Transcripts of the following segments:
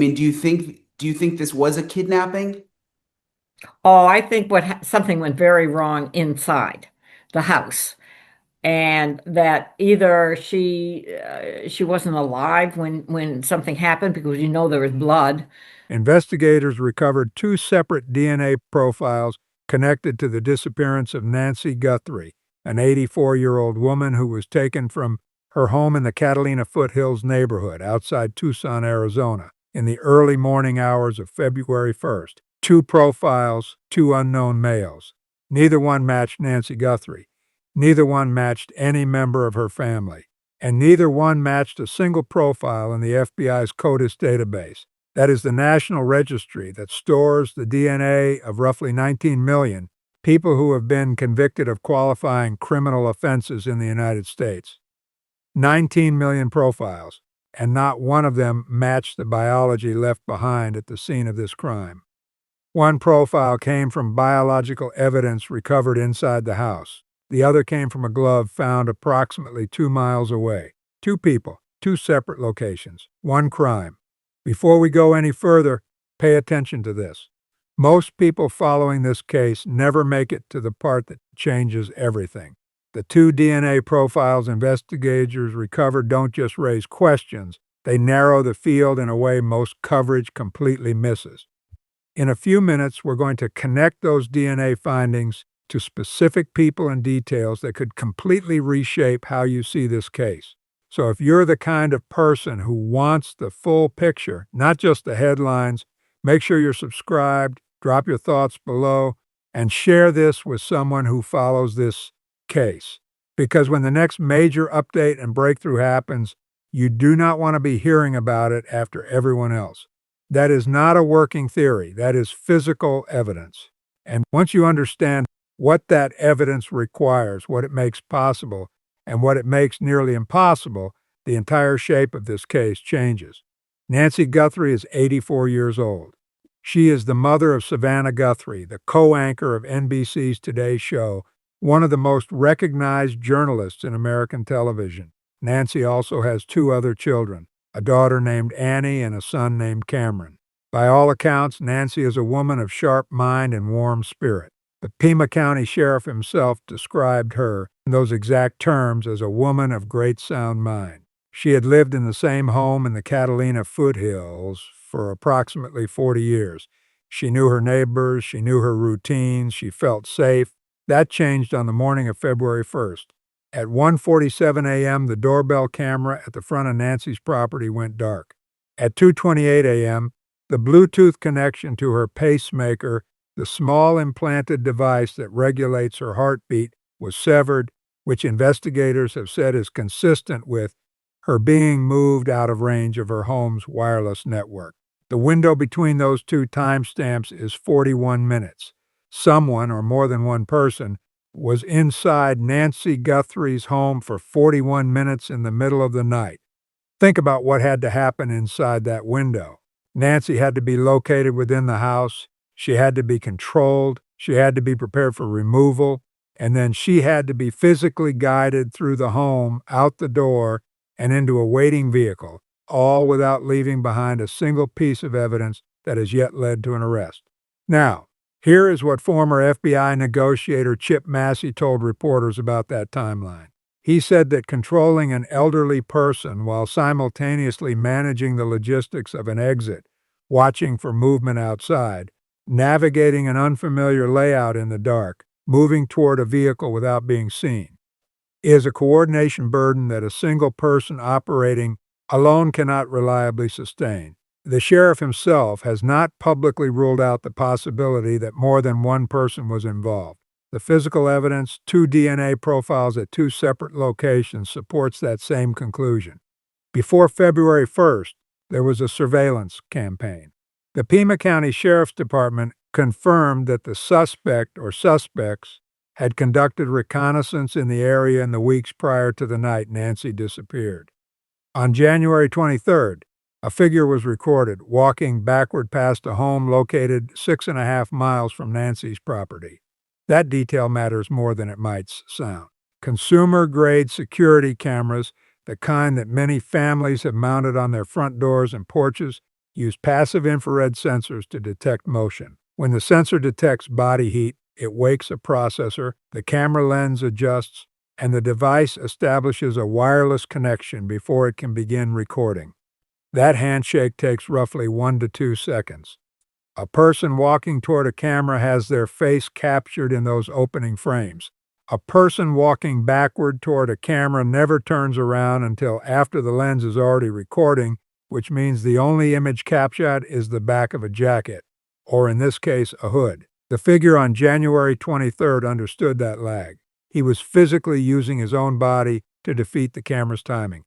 mean, do you think this was a kidnapping? Oh, I think something went very wrong inside the house, and that either she wasn't alive when something happened because there was blood. Investigators recovered two separate DNA profiles connected to the disappearance of Nancy Guthrie, an 84-year-old woman who was taken from her home in the Catalina Foothills neighborhood outside Tucson, Arizona, in the early morning hours of February 1st. Two profiles, two unknown males. Neither one matched Nancy Guthrie. Neither one matched any member of her family. And neither one matched a single profile in the FBI's CODIS database. That is the national registry that stores the DNA of roughly 19 million people who have been convicted of qualifying criminal offenses in the United States. 19 million profiles, and not one of them matched the biology left behind at the scene of this crime. One profile came from biological evidence recovered inside the house. The other came from a glove found approximately 2 miles away. Two people, two separate locations, one crime. Before we go any further, pay attention to this. Most people following this case never make it to the part that changes everything. The two DNA profiles investigators recovered don't just raise questions, they narrow the field in a way most coverage completely misses. In a few minutes, we're going to connect those DNA findings to specific people and details that could completely reshape how you see this case. So if you're the kind of person who wants the full picture, not just the headlines, make sure you're subscribed, drop your thoughts below, and share this with someone who follows this case. Because when the next major update and breakthrough happens, you do not want to be hearing about it after everyone else. That is not a working theory. That is physical evidence. And once you understand what that evidence requires, what it makes possible, and what it makes nearly impossible, the entire shape of this case changes. Nancy Guthrie is 84 years old. She is the mother of Savannah Guthrie, the co-anchor of NBC's Today Show, one of the most recognized journalists in American television. Nancy also has two other children, a daughter named Annie and a son named Cameron. By all accounts, Nancy is a woman of sharp mind and warm spirit. The Pima County Sheriff himself described her in those exact terms as a woman of great sound mind. She had lived in the same home in the Catalina Foothills for approximately 40 years. She knew her neighbors, she knew her routines, she felt safe. That changed on the morning of February 1st. At 1:47 a.m., the doorbell camera at the front of Nancy's property went dark. At 2:28 a.m., the Bluetooth connection to her pacemaker, the small implanted device that regulates her heartbeat, was severed, which investigators have said is consistent with her being moved out of range of her home's wireless network. The window between those two timestamps is 41 minutes. Someone, or more than one person, was inside Nancy Guthrie's home for 41 minutes in the middle of the night. Think about what had to happen inside that window. Nancy had to be located within the house. She had to be controlled. She had to be prepared for removal. And then she had to be physically guided through the home, out the door, and into a waiting vehicle, all without leaving behind a single piece of evidence that has yet led to an arrest. Now, here is what former FBI negotiator Chip Massey told reporters about that timeline. He said that controlling an elderly person while simultaneously managing the logistics of an exit, watching for movement outside, navigating an unfamiliar layout in the dark, moving toward a vehicle without being seen, is a coordination burden that a single person operating alone cannot reliably sustain. The sheriff himself has not publicly ruled out the possibility that more than one person was involved. The physical evidence, two DNA profiles at two separate locations, supports that same conclusion. Before February 1st, there was a surveillance campaign. The Pima County Sheriff's Department confirmed that the suspect or suspects had conducted reconnaissance in the area in the weeks prior to the night Nancy disappeared. On January 23rd, a figure was recorded walking backward past a home located 6.5 miles from Nancy's property. That detail matters more than it might sound. Consumer-grade security cameras, the kind that many families have mounted on their front doors and porches, use passive infrared sensors to detect motion. When the sensor detects body heat, it wakes a processor, the camera lens adjusts, and the device establishes a wireless connection before it can begin recording. That handshake takes roughly 1 to 2 seconds. A person walking toward a camera has their face captured in those opening frames. A person walking backward toward a camera never turns around until after the lens is already recording, which means the only image captured is the back of a jacket, or in this case, a hood. The figure on January 23rd understood that lag. He was physically using his own body to defeat the camera's timing.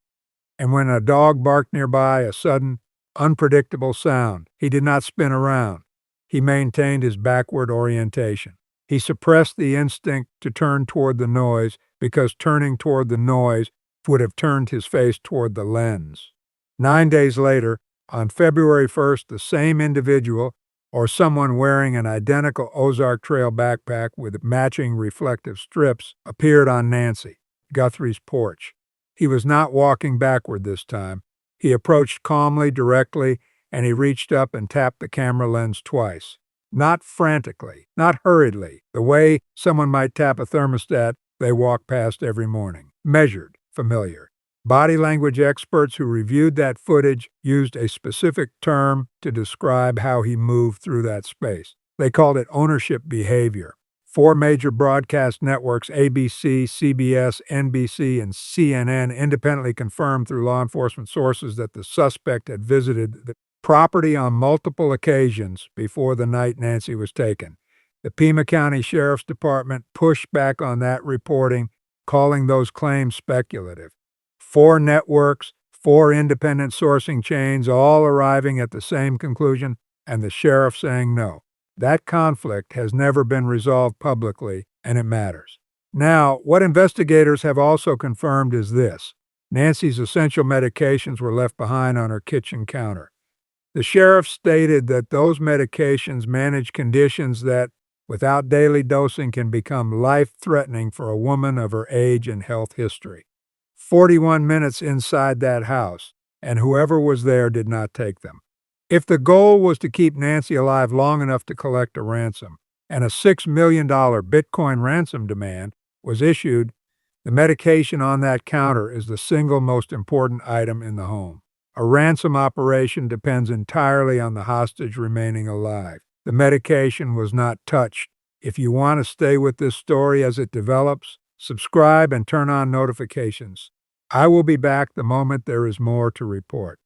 And when a dog barked nearby, a sudden, unpredictable sound, he did not spin around. He maintained his backward orientation. He suppressed the instinct to turn toward the noise because turning toward the noise would have turned his face toward the lens. 9 days later, on February 1st, the same individual, or someone wearing an identical Ozark Trail backpack with matching reflective strips, appeared on Nancy, Guthrie's porch. He was not walking backward this time. He approached calmly, directly, and he reached up and tapped the camera lens twice. Not frantically, not hurriedly, the way someone might tap a thermostat they walk past every morning. Measured, familiar. Body language experts who reviewed that footage used a specific term to describe how he moved through that space. They called it ownership behavior. 4 major broadcast networks, ABC, CBS, NBC, and CNN, independently confirmed through law enforcement sources that the suspect had visited the property on multiple occasions before the night Nancy was taken. The Pima County Sheriff's Department pushed back on that reporting, calling those claims speculative. 4 networks, 4 independent sourcing chains, all arriving at the same conclusion, and the sheriff saying no. That conflict has never been resolved publicly, and it matters. Now, what investigators have also confirmed is this. Nancy's essential medications were left behind on her kitchen counter. The sheriff stated that those medications manage conditions that, without daily dosing, can become life-threatening for a woman of her age and health history. 41 minutes inside that house, and whoever was there did not take them. If the goal was to keep Nancy alive long enough to collect a ransom, and a $6 million Bitcoin ransom demand was issued, the medication on that counter is the single most important item in the home. A ransom operation depends entirely on the hostage remaining alive. The medication was not touched. If you want to stay with this story as it develops, subscribe and turn on notifications. I will be back the moment there is more to report.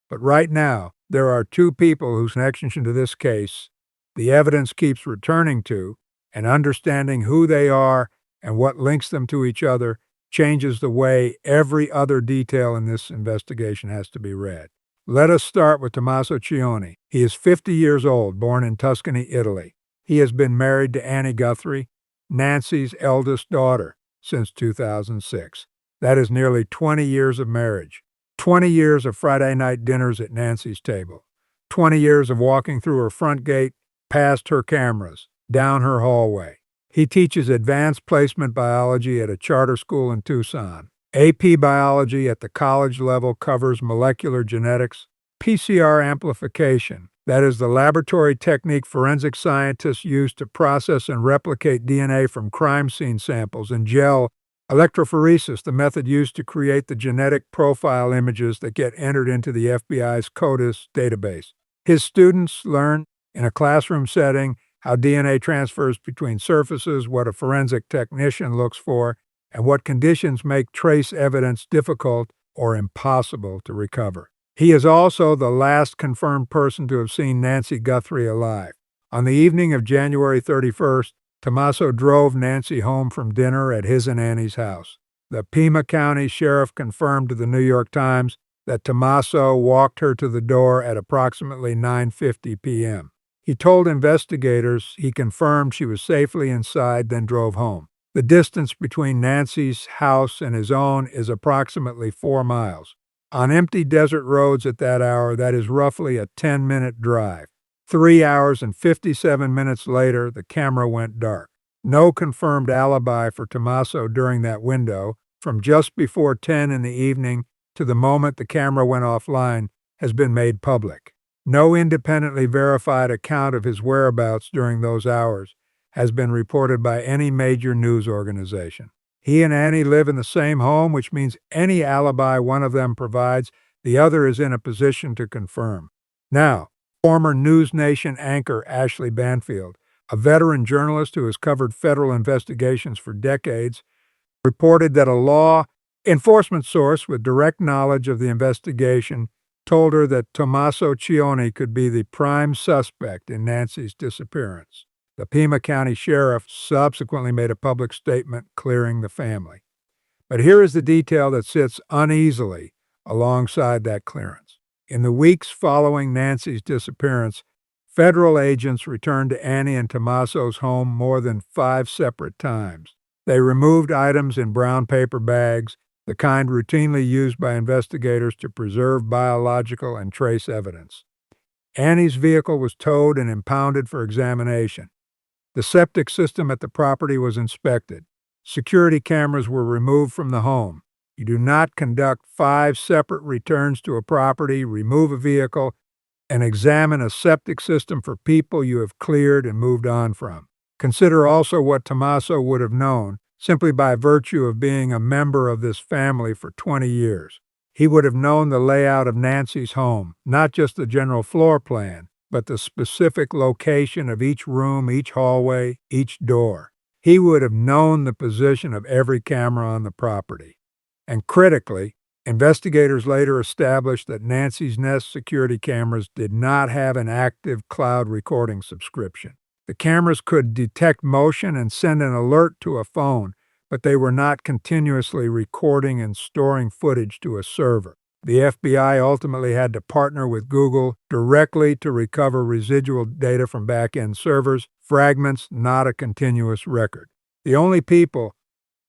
But right now, there are 2 people whose connection to this case the evidence keeps returning to, and understanding who they are and what links them to each other changes the way every other detail in this investigation has to be read. Let us start with Tommaso Cioni. He is 50 years old, born in Tuscany, Italy. He has been married to Annie Guthrie, Nancy's eldest daughter, since 2006. That is nearly 20 years of marriage. 20 years of Friday night dinners at Nancy's table. 20 years of walking through her front gate, past her cameras, down her hallway. He teaches advanced placement biology at a charter school in Tucson. AP biology at the college level covers molecular genetics, PCR amplification, that is the laboratory technique forensic scientists use to process and replicate DNA from crime scene samples, and gel electrophoresis, the method used to create the genetic profile images that get entered into the FBI's CODIS database. His students learn, in a classroom setting, how DNA transfers between surfaces, what a forensic technician looks for, and what conditions make trace evidence difficult or impossible to recover. He is also the last confirmed person to have seen Nancy Guthrie alive. On the evening of January 31st, Tommaso drove Nancy home from dinner at his and Annie's house. The Pima County Sheriff confirmed to the New York Times that Tommaso walked her to the door at approximately 9:50 p.m. He told investigators he confirmed she was safely inside, then drove home. The distance between Nancy's house and his own is approximately 4 miles. On empty desert roads at that hour, that is roughly a 10-minute drive. 3 hours and 57 minutes later, the camera went dark. No confirmed alibi for Tommaso during that window, from just before 10 in the evening to the moment the camera went offline, has been made public. No independently verified account of his whereabouts during those hours has been reported by any major news organization. He and Annie live in the same home, which means any alibi one of them provides, the other is in a position to confirm. Now, former News Nation anchor Ashley Banfield, a veteran journalist who has covered federal investigations for decades, reported that a law enforcement source with direct knowledge of the investigation told her that Tommaso Cioni could be the prime suspect in Nancy's disappearance. The Pima County Sheriff subsequently made a public statement clearing the family. But here is the detail that sits uneasily alongside that clearance. In the weeks following Nancy's disappearance, federal agents returned to Annie and Tommaso's home more than 5 separate times. They removed items in brown paper bags, the kind routinely used by investigators to preserve biological and trace evidence. Annie's vehicle was towed and impounded for examination. The septic system at the property was inspected. Security cameras were removed from the home. You do not conduct 5 separate returns to a property, remove a vehicle, and examine a septic system for people you have cleared and moved on from. Consider also what Tommaso would have known simply by virtue of being a member of this family for 20 years. He would have known the layout of Nancy's home, not just the general floor plan, but the specific location of each room, each hallway, each door. He would have known the position of every camera on the property. And critically, investigators later established that Nancy's Nest security cameras did not have an active cloud recording subscription. The cameras could detect motion and send an alert to a phone, but they were not continuously recording and storing footage to a server. The FBI ultimately had to partner with Google directly to recover residual data from back-end servers, fragments, not a continuous record. The only people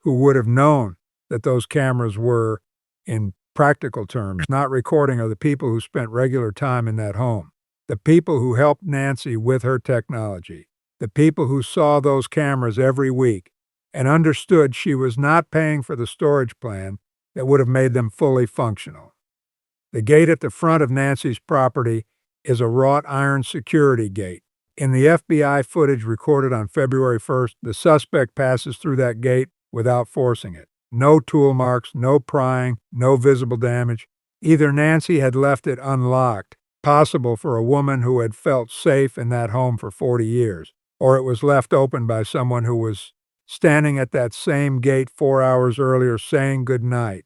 who would have known that those cameras were, in practical terms, not recording are the people who spent regular time in that home, the people who helped Nancy with her technology, the people who saw those cameras every week and understood she was not paying for the storage plan that would have made them fully functional. The gate at the front of Nancy's property is a wrought iron security gate. In the FBI footage recorded on February 1st, the suspect passes through that gate without forcing it. No tool marks, no prying, no visible damage. Either Nancy had left it unlocked, possible for a woman who had felt safe in that home for 40 years, or it was left open by someone who was standing at that same gate 4 hours earlier saying goodnight.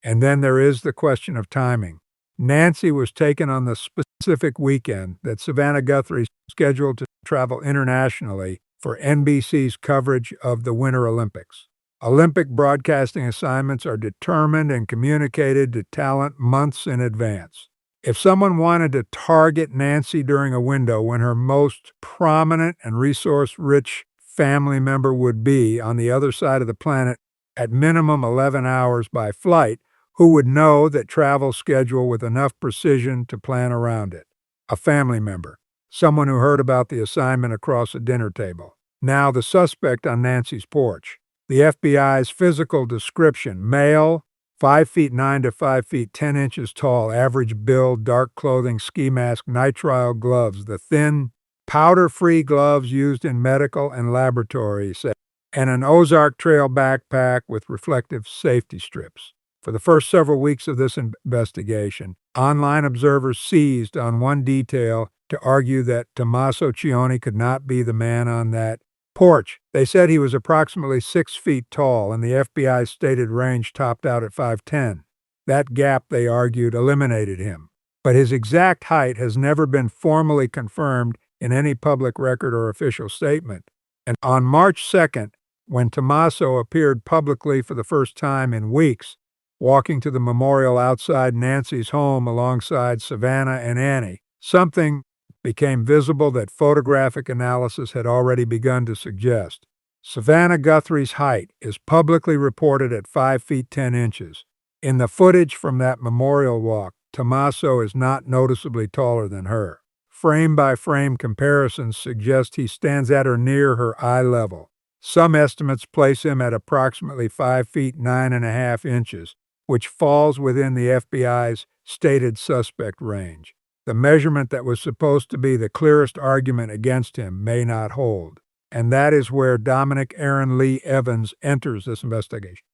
And then there is the question of timing. Nancy was taken on the specific weekend that Savannah Guthrie scheduled to travel internationally for NBC's coverage of the Winter Olympics. Olympic broadcasting assignments are determined and communicated to talent months in advance. If someone wanted to target Nancy during a window when her most prominent and resource-rich family member would be on the other side of the planet at minimum 11 hours by flight, who would know that travel schedule with enough precision to plan around it? A family member, someone who heard about the assignment across a dinner table. Now the suspect on Nancy's porch. The FBI's physical description: male, 5 feet 9 to 5 feet 10 inches tall, average build, dark clothing, ski mask, nitrile gloves, the thin, powder-free gloves used in medical and laboratory settings, and an Ozark Trail backpack with reflective safety strips. For the first several weeks of this investigation, online observers seized on one detail to argue that Tommaso Cioni could not be the man on that porch. They said he was approximately 6 feet tall, and the FBI's stated range topped out at 5'10". That gap, they argued, eliminated him. But his exact height has never been formally confirmed in any public record or official statement. And on March 2nd, when Tommaso appeared publicly for the first time in weeks, walking to the memorial outside Nancy's home alongside Savannah and Annie, something became visible that photographic analysis had already begun to suggest. Savannah Guthrie's height is publicly reported at 5 feet 10 inches. In the footage from that memorial walk, Tommaso is not noticeably taller than her. Frame-by-frame comparisons suggest he stands at or near her eye level. Some estimates place him at approximately 5 feet 9.5 inches, which falls within the FBI's stated suspect range. the measurement that was supposed to be the clearest argument against him may not hold. And that is where Dominic Aaron Lee Evans enters this investigation.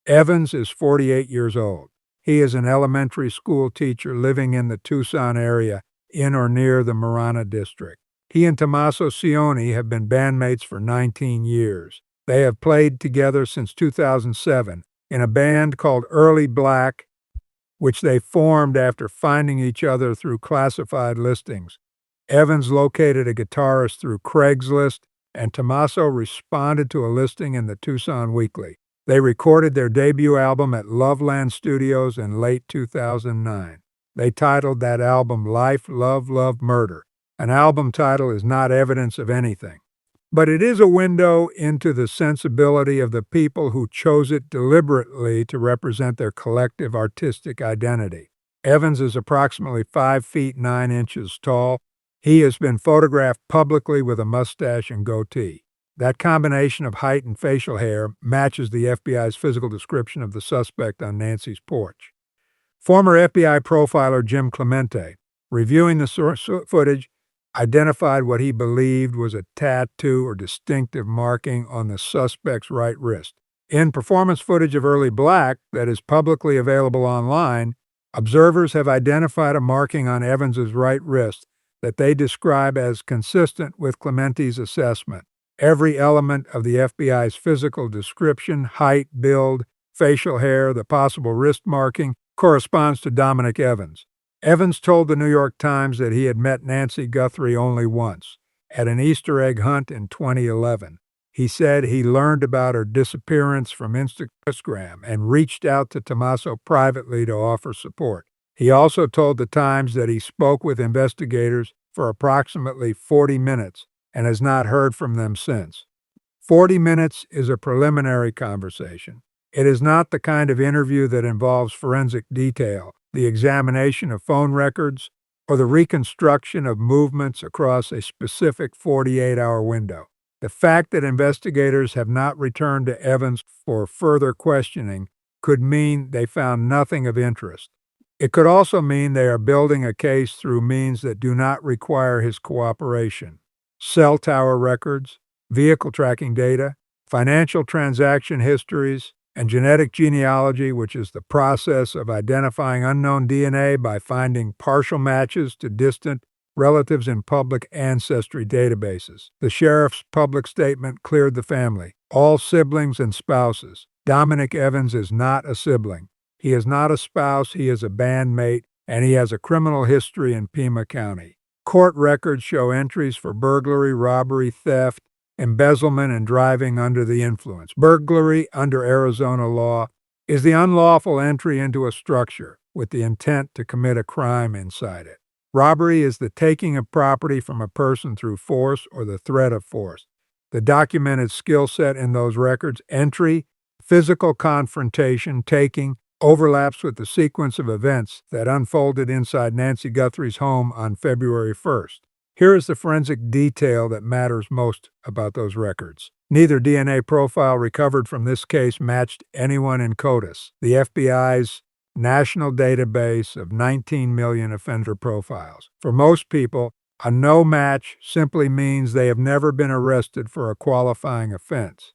Evans is 48 years old. He is an elementary school teacher living in the Tucson area, in or near the Marana district. He and Tommaso Cioni have been bandmates for 19 years. They have played together since 2007 in a band called Early Black, which they formed after finding each other through classified listings. Evans located a guitarist through Craigslist, and Tommaso responded to a listing in the Tucson Weekly. They recorded their debut album at Loveland Studios in late 2009. They titled that album Life, Love, Love, Murder. An album title is not evidence of anything, but it is a window into the sensibility of the people who chose it deliberately to represent their collective artistic identity. Evans is approximately 5 feet 9 inches tall. He has been photographed publicly with a mustache and goatee. That combination of height and facial hair matches the FBI's physical description of the suspect on Nancy's porch. Former FBI profiler Jim Clemente, reviewing the footage, identified what he believed was a tattoo or distinctive marking on the suspect's right wrist. In performance footage of Early Black that is publicly available online, observers have identified a marking on Evans's right wrist that they describe as consistent with Clemente's assessment. Every element of the FBI's physical description, height, build, facial hair, the possible wrist marking, corresponds to Dominic Evans. Evans told the New York Times that he had met Nancy Guthrie only once, at an Easter egg hunt in 2011. He said he learned about her disappearance from Instagram and reached out to Tommaso privately to offer support. He also told the Times that he spoke with investigators for approximately 40 minutes and has not heard from them since. 40 minutes is a preliminary conversation. It is not the kind of interview that involves forensic detail, the examination of phone records, or the reconstruction of movements across a specific 48-hour window. The fact that investigators have not returned to Evans for further questioning could mean they found nothing of interest. It could also mean they are building a case through means that do not require his cooperation. Cell tower records, vehicle tracking data, financial transaction histories, and genetic genealogy, which is the process of identifying unknown DNA by finding partial matches to distant relatives in public ancestry databases. The sheriff's public statement cleared the family, all siblings and spouses. Dominic Evans is not a sibling. He is not a spouse, he is a bandmate, and he has a criminal history in Pima County. Court records show entries for burglary, robbery, theft, embezzlement, and driving under the influence. Burglary, under Arizona law, is the unlawful entry into a structure with the intent to commit a crime inside it. Robbery is the taking of property from a person through force or the threat of force. The documented skill set in those records, entry, physical confrontation, taking, overlaps with the sequence of events that unfolded inside Nancy Guthrie's home on February 1st. Here is the forensic detail that matters most about those records. Neither DNA profile recovered from this case matched anyone in CODIS, the FBI's national database of 19 million offender profiles. For most people, a no match simply means they have never been arrested for a qualifying offense.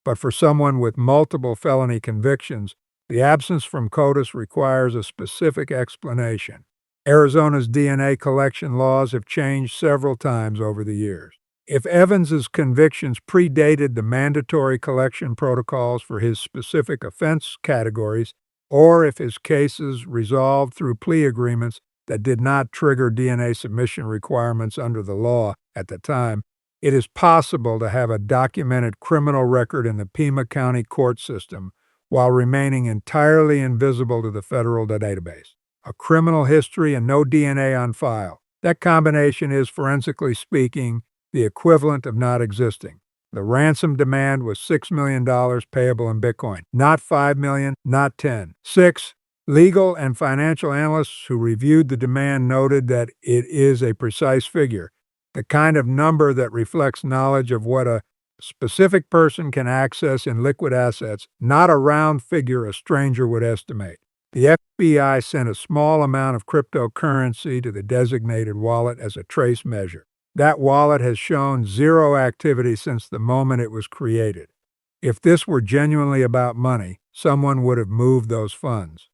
But for someone with multiple felony convictions, the absence from CODIS requires a specific explanation. Arizona's DNA collection laws have changed several times over the years. If Evans's convictions predated the mandatory collection protocols for his specific offense categories, or if his cases resolved through plea agreements that did not trigger DNA submission requirements under the law at the time, it is possible to have a documented criminal record in the Pima County court system while remaining entirely invisible to the federal database. A criminal history and no DNA on file. That combination is, forensically speaking, the equivalent of not existing. The ransom demand was $6 million payable in Bitcoin, not $5 million, not 10. 6. Legal and financial analysts who reviewed the demand noted that it is a precise figure, the kind of number that reflects knowledge of what a specific person can access in liquid assets, not a round figure a stranger would estimate. The FBI sent a small amount of cryptocurrency to the designated wallet as a trace measure. That wallet has shown zero activity since the moment it was created. If this were genuinely about money, someone would have moved those funds.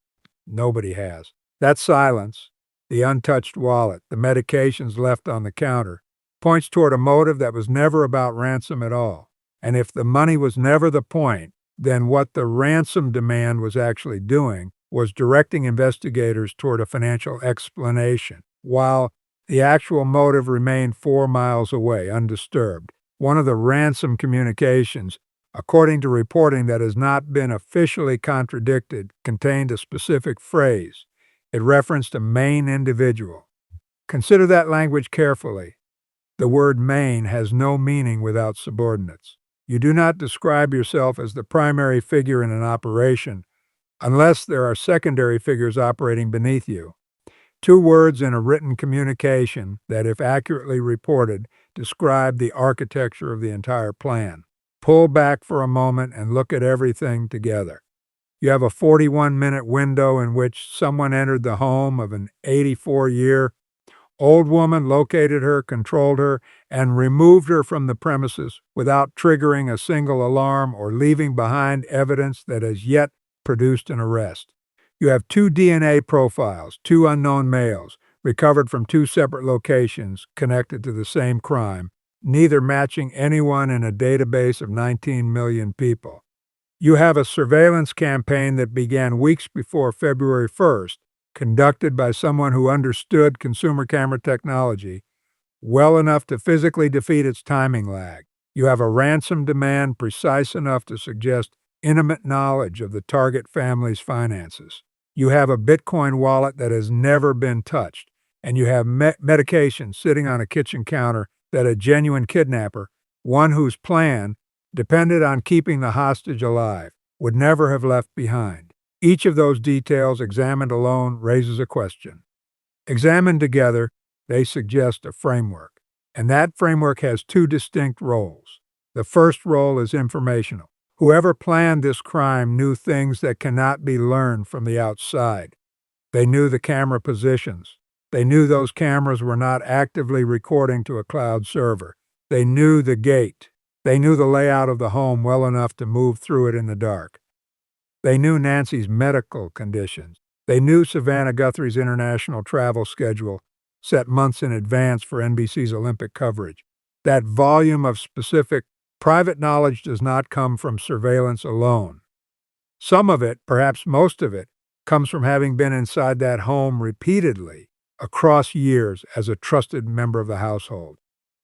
Nobody has. That silence, the untouched wallet, the medications left on the counter, points toward a motive that was never about ransom at all. And if the money was never the point, then what the ransom demand was actually doing was directing investigators toward a financial explanation, while the actual motive remained 4 miles away, undisturbed. One of the ransom communications, according to reporting that has not been officially contradicted, contained a specific phrase. It referenced a Maine individual. Consider that language carefully. The word Maine has no meaning without subordinates. You do not describe yourself as the primary figure in an operation unless there are secondary figures operating beneath you. 2 words in a written communication that, if accurately reported, describe the architecture of the entire plan. Pull back for a moment and look at everything together. You have a 41-minute window in which someone entered the home of an 84-year-old woman, located her, controlled her, and removed her from the premises without triggering a single alarm or leaving behind evidence that has yet produced an arrest. You have 2 DNA profiles, 2 unknown males, recovered from 2 separate locations connected to the same crime, neither matching anyone in a database of 19 million people. You have a surveillance campaign that began weeks before February 1st, conducted by someone who understood consumer camera technology well enough to physically defeat its timing lag. You have a ransom demand precise enough to suggest intimate knowledge of the target family's finances. You have a Bitcoin wallet that has never been touched, and you have medication sitting on a kitchen counter that a genuine kidnapper, one whose plan depended on keeping the hostage alive, would never have left behind. Each of those details, examined alone, raises a question. Examined together, they suggest a framework, and that framework has 2 distinct roles. The first role is informational. Whoever planned this crime knew things that cannot be learned from the outside. They knew the camera positions. They knew those cameras were not actively recording to a cloud server. They knew the gate. They knew the layout of the home well enough to move through it in the dark. They knew Nancy's medical conditions. They knew Savannah Guthrie's international travel schedule, set months in advance for NBC's Olympic coverage. That volume of specific private knowledge does not come from surveillance alone. Some of it, perhaps most of it, comes from having been inside that home repeatedly across years as a trusted member of the household.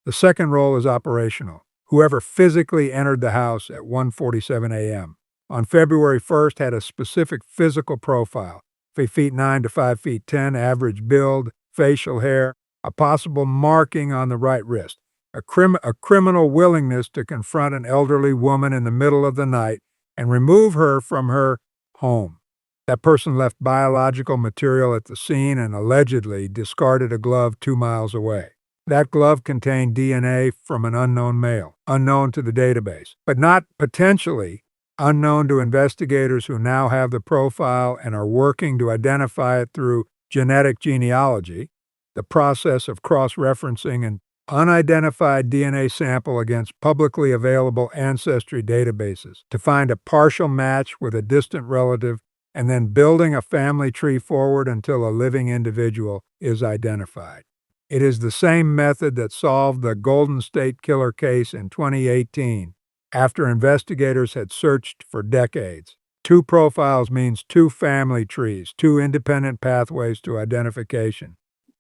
The second role is operational. Whoever physically entered the house at 1:47 a.m. on February 1st had a specific physical profile, 5'9" to 5'10", average build, facial hair, a possible marking on the right wrist, a criminal willingness to confront an elderly woman in the middle of the night and remove her from her home. That person left biological material at the scene and allegedly discarded a glove 2 miles away. That glove contained DNA from an unknown male, unknown to the database, but not potentially unknown to investigators who now have the profile and are working to identify it through genetic genealogy, the process of cross-referencing an unidentified DNA sample against publicly available ancestry databases to find a partial match with a distant relative, and then building a family tree forward until a living individual is identified. It is the same method that solved the Golden State Killer case in 2018 after investigators had searched for decades. 2 profiles means 2 family trees, 2 independent pathways to identification.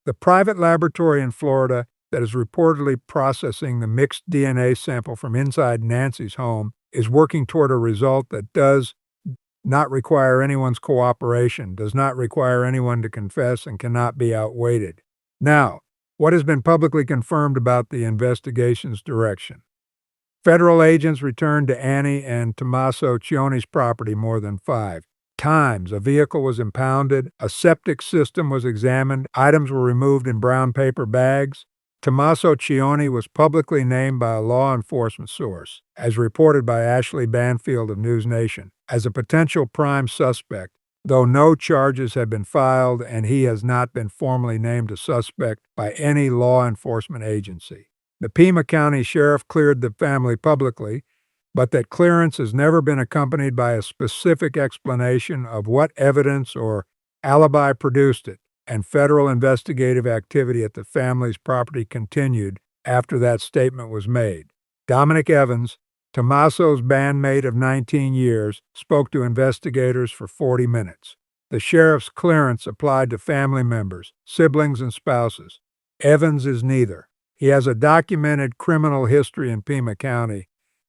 The private laboratory in Florida that is reportedly processing the mixed DNA sample from inside Nancy's home is working toward a result that does not require anyone's cooperation, does not require anyone to confess, and cannot be outweighted. Now, what has been publicly confirmed about the investigation's direction? Federal agents returned to Annie and Tommaso Cioni's property more than 5 times. A vehicle was impounded, a septic system was examined, items were removed in brown paper bags. Tommaso Cioni was publicly named by a law enforcement source, as reported by Ashley Banfield of News Nation, as a potential prime suspect though no charges have been filed and he has not been formally named a suspect by any law enforcement agency. The Pima County Sheriff cleared the family publicly, but that clearance has never been accompanied by a specific explanation of what evidence or alibi produced it, and federal investigative activity at the family's property continued after that statement was made. Dominic Evans, Tommaso's bandmate of 19 years, spoke to investigators for 40 minutes. The sheriff's clearance applied to family members, siblings, and spouses. Evans is neither. He has a documented criminal history in Pima County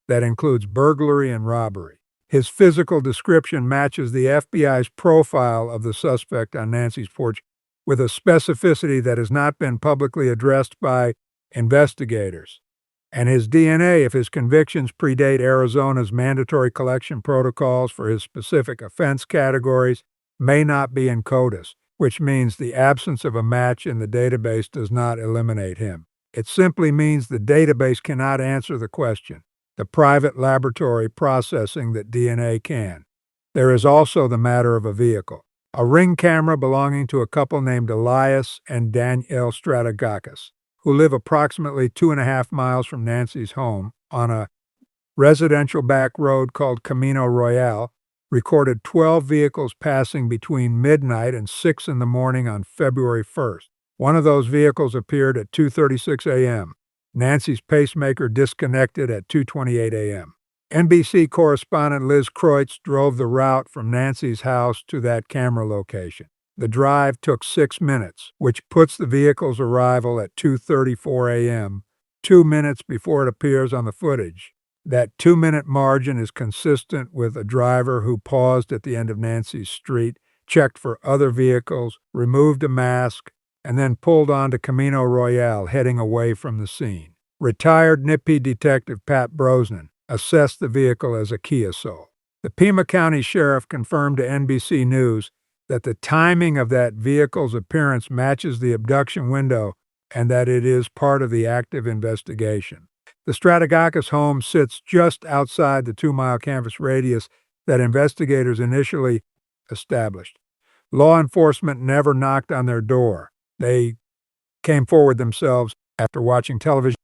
that includes burglary and robbery. His physical description matches the FBI's profile of the suspect on Nancy's porch with a specificity that has not been publicly addressed by investigators. And his DNA, if his convictions predate Arizona's mandatory collection protocols for his specific offense categories, may not be in CODIS, which means the absence of a match in the database does not eliminate him. It simply means the database cannot answer the question, the private laboratory processing that DNA can. There is also the matter of a vehicle. A ring camera belonging to a couple named Elias and Danielle Strategakis, who live approximately 2.5 miles from Nancy's home on a residential back road called Camino Royale, recorded 12 vehicles passing between midnight and 6 in the morning on February 1st. One of those vehicles appeared at 2:36 a.m. Nancy's pacemaker disconnected at 2:28 a.m. NBC correspondent Liz Kreutz drove the route from Nancy's house to that camera location. The drive took 6 minutes, which puts the vehicle's arrival at 2:34 a.m., 2 minutes before it appears on the footage. That 2-minute margin is consistent with a driver who paused at the end of Nancy's street, checked for other vehicles, removed a mask, and then pulled onto Camino Royale, heading away from the scene. Retired NIPI detective Pat Brosnan assessed the vehicle as a Kia Soul. The Pima County Sheriff confirmed to NBC News that the timing of that vehicle's appearance matches the abduction window and that it is part of the active investigation. The Strategakis home sits just outside the 2-mile canvas radius that investigators initially established. Law enforcement never knocked on their door. They came forward themselves after watching television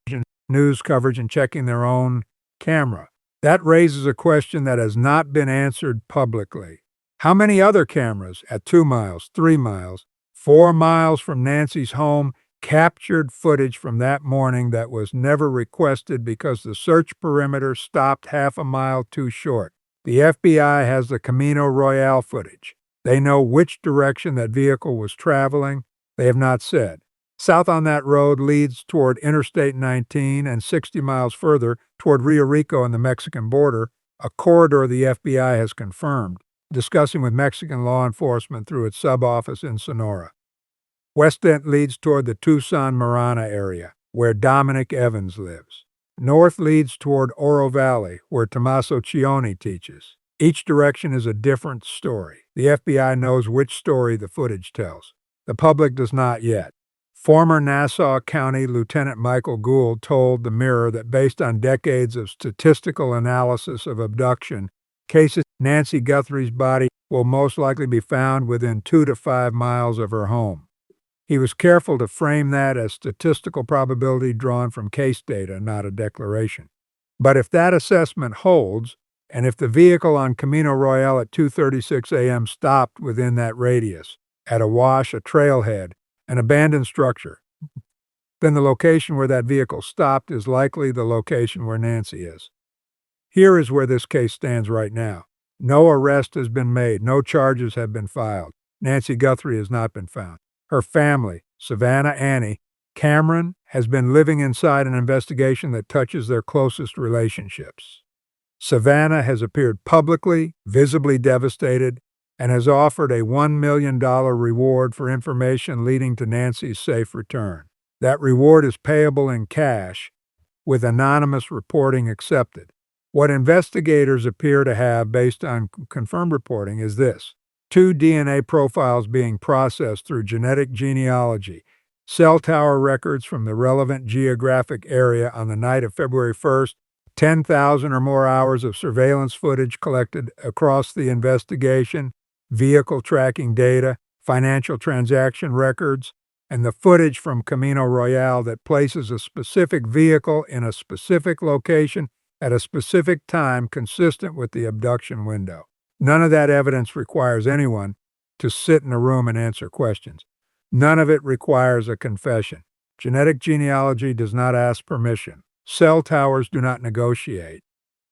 news coverage and checking their own camera. That raises a question that has not been answered publicly. How many other cameras at 2 miles, 3 miles, 4 miles from Nancy's home captured footage from that morning that was never requested because the search perimeter stopped half a mile too short? The FBI has the Camino Royale footage. They know which direction that vehicle was traveling. They have not said. South on that road leads toward Interstate 19 and 60 miles further toward Rio Rico and the Mexican border, a corridor the FBI has confirmed, discussing with Mexican law enforcement through its sub-office in Sonora. West End leads toward the Tucson-area, where Dominic Evans lives. North leads toward Oro Valley, where Tommaso Cioni teaches. Each direction is a different story. The FBI knows which story the footage tells. The public does not yet. Former Nassau County Lieutenant Michael Gould told the Mirror that based on decades of statistical analysis of abduction cases, Nancy Guthrie's body will most likely be found within 2 to 5 miles of her home. He was careful to frame that as statistical probability drawn from case data, not a declaration. But if that assessment holds, and if the vehicle on Camino Royale at 2:36 a.m. stopped within that radius, at a wash, a trailhead, an abandoned structure, then the location where that vehicle stopped is likely the location where Nancy is. Here is where this case stands right now. No arrest has been made. No charges have been filed. Nancy Guthrie has not been found. Her family, Savannah Annie, Cameron, has been living inside an investigation that touches their closest relationships. Savannah has appeared publicly, visibly devastated, and has offered a $1 million reward for information leading to Nancy's safe return. That reward is payable in cash, with anonymous reporting accepted. What investigators appear to have, based on confirmed reporting, is this: 2 DNA profiles being processed through genetic genealogy, cell tower records from the relevant geographic area on the night of February 1st, 10,000 or more hours of surveillance footage collected across the investigation, vehicle tracking data, financial transaction records, and the footage from Camino Royale that places a specific vehicle in a specific location at a specific time consistent with the abduction window. None of that evidence requires anyone to sit in a room and answer questions. None of it requires a confession. Genetic genealogy does not ask permission. Cell towers do not negotiate.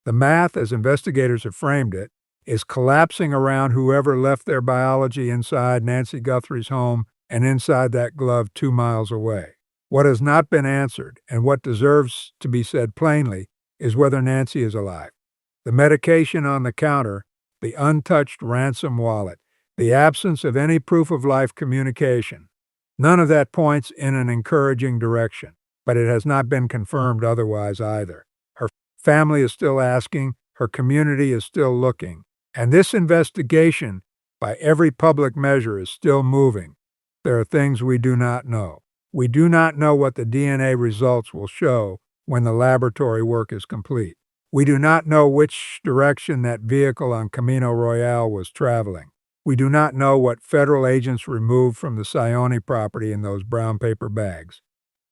The math, as investigators have framed it, is collapsing around whoever left their biology inside Nancy Guthrie's home and inside that glove 2 miles away. What has not been answered, and what deserves to be said plainly, is whether Nancy is alive. The medication on the counter, the untouched ransom wallet, the absence of any proof of life communication, none of that points in an encouraging direction, but it has not been confirmed otherwise either. Her family is still asking, her community is still looking, and this investigation, by every public measure, is still moving. There are things we do not know. We do not know what the DNA results will show when the laboratory work is complete. We do not know which direction that vehicle on Camino Royale was traveling. We do not know what federal agents removed from the Cioni property in those brown paper bags.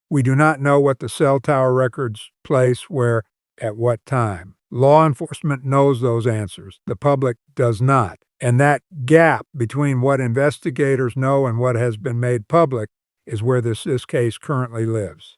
We do not know what the cell tower records place where, at what time. Law enforcement knows those answers. The public does not. And that gap between what investigators know and what has been made public is where this case currently lives.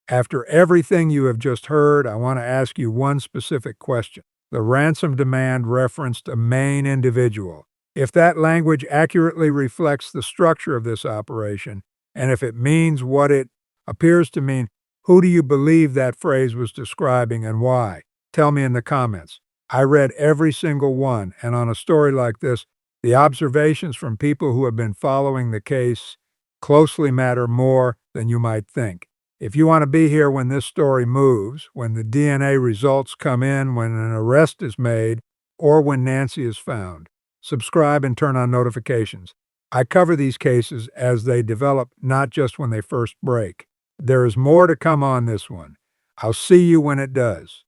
After everything you have just heard, I want to ask you one specific question. The ransom demand referenced a Maine individual. If that language accurately reflects the structure of this operation, and if it means what it appears to mean, who do you believe that phrase was describing and why? Tell me in the comments. I read every single one, and on a story like this, the observations from people who have been following the case closely matter more than you might think. If you want to be here when this story moves, when the DNA results come in, when an arrest is made, or when Nancy is found, subscribe and turn on notifications. I cover these cases as they develop, not just when they first break. There is more to come on this one. I'll see you when it does.